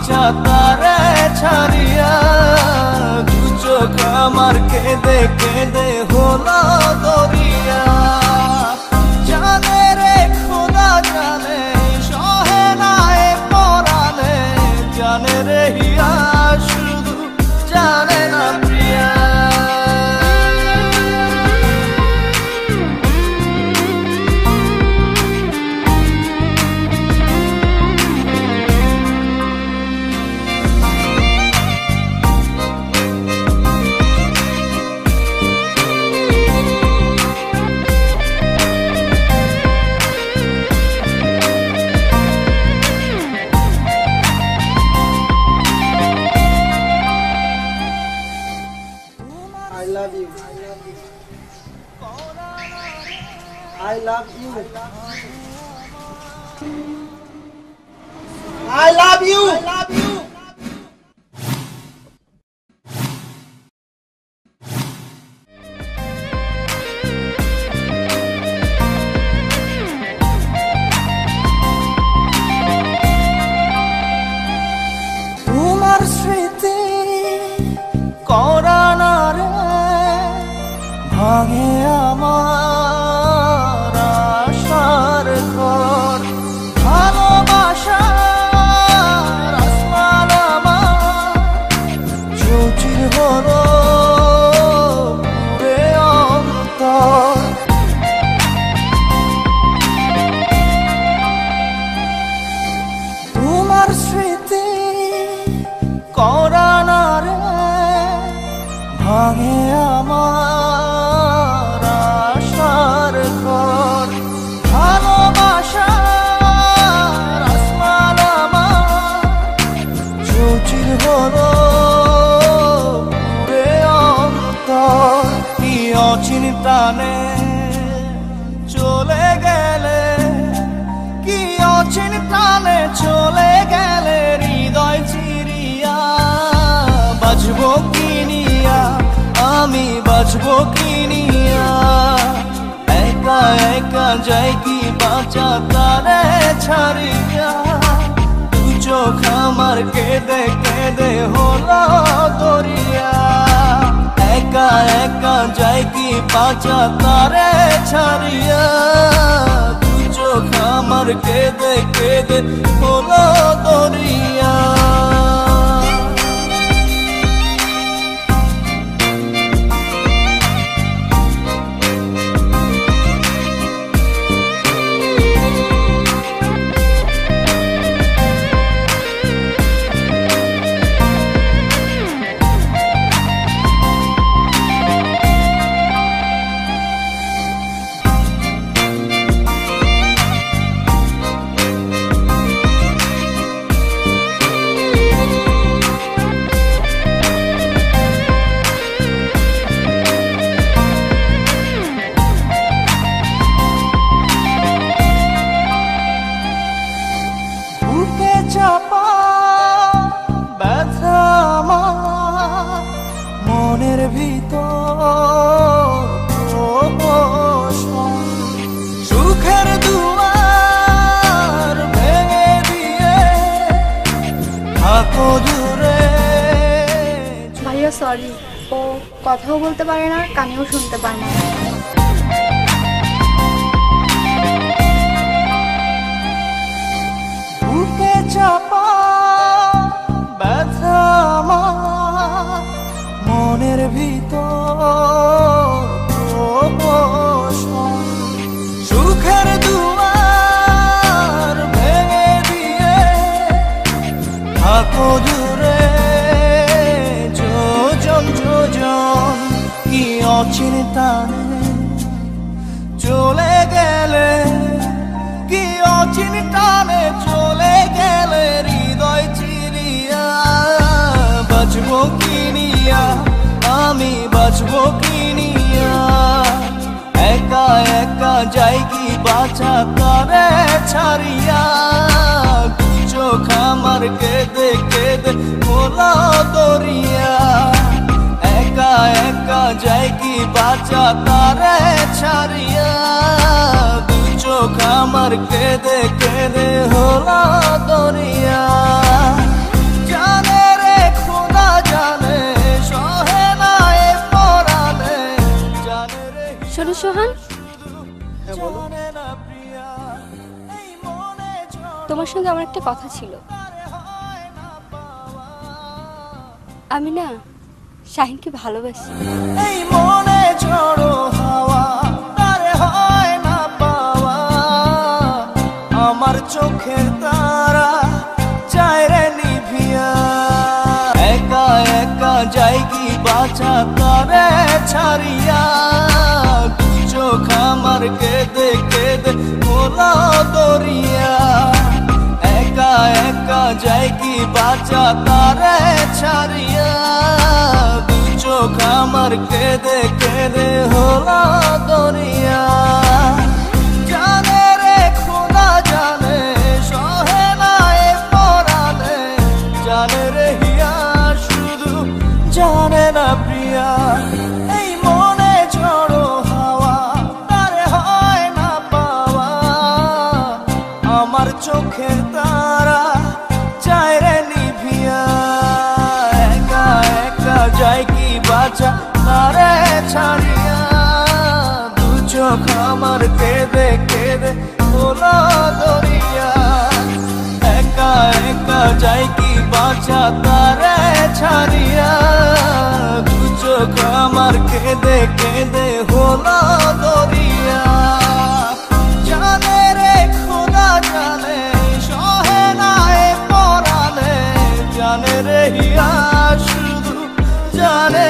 বাঁচা তারে ছাড়িয়া দু চোখ আমার কেঁদে কেঁদে হলো দরিয়া জানে রে খোদা জানে সহে না এ পরাণে জানে রে হিয়া শুধু জানে না প্রিয়া I love you. I love you. I love you. তোমার স্মৃতি করানা রে ভাঙে আমার আশার ঘর ভালোবাসার আসমান আমার চৌচির হলো পুরে অন্তর তোমার স্মৃতি করানা রে ভাঙে আমার আশার ঘর ভালোবাসার আসমান আমার চৌচির হলো পুরে অন্তর কি অচিন টানে চলে গেলে কি অচিন টানে চলে গেলে হৃদয় চিরিয়া বাজবো কিনিয়া আমি বাজবো কিনিয়া একা একা যাই কি বাঁচা তারে ছাড়িয়া দু চোখ আমার কেঁদে কেঁদে হলো দরিয়া একা একা যাই কি বাঁচা তারে ছাড়িয়া দু চোখ আমার কেঁদে কেঁদে হলো দরিয়া চাপা ব্যথা আমার মনের ভিতর সুখের দুয়ার ভেঙে দিয়ে থাকো দূরে ভাইয়া সরি ও কথাও বলতে পারে না কানেও শুনতে পায় না চাপা ব্যথা আমার মনের ভিতর সুখের দুয়ার ভেঙে দিয়ে থাকো দূরে যোজন যোজন কি অচিন টানে চলে গেলে কি অচিন টানে চলে গেলে হৃদয় চিরিয়া বাজবো কিনিয়া আমি বাজবো কিনিয়া একা একা যাই কি বাঁচা তারে ছাড়িয়া দু চোখ আমার কেঁদে কেঁদে হলো দরিয়া একা একা যাই কি বাঁচা তারে ছাড়িয়া দু চোখ আমার কেঁদে কেঁদে হলো দরিয়া সোহান, হ্যাঁ বলো। তোমার সঙ্গে আমার একটা কথা ছিল। আমি না শাহিনকে ভালোবাসি। এই মনে ঝড়ো হাওয়া তারে হয় না পাওয়া, আমার চোখের তারা চায় রে নিভিয়া, একা একা যাই কি বাঁচা তারে ছাড়িয়া, দু চোখ আমার কেঁদে কেঁদে মোলা দরিয়া, একা একা যাই কি বাঁচা তারে ছাড়িয়া, দু চোখ আমার কেঁদে কেঁদে হলা দরিয়া, জানে রে খোদা জানে সহে না এ পরানে, জানে রে হিয়া শুধু জানে না প্রিয়া, এই মনে ঝড়ো হাওয়া তারে হয় না পাওয়া, আমার চোখের তারা চায় রে নিভিয়া, একা একা যাই কি বাঁচা তারে ছাড়িয়া, দু চোখ আমার কেঁদে কেঁদে হলো দরিয়া, একা একা যাই কি বাঁচা তারে ছাড়িয়া, দু চোখ আমার কেঁদে কেঁদে হলো দরিয়া, জানে রে খোদা জানে সহে না এ পরানে, জানে রে হিয়া শুধু জানে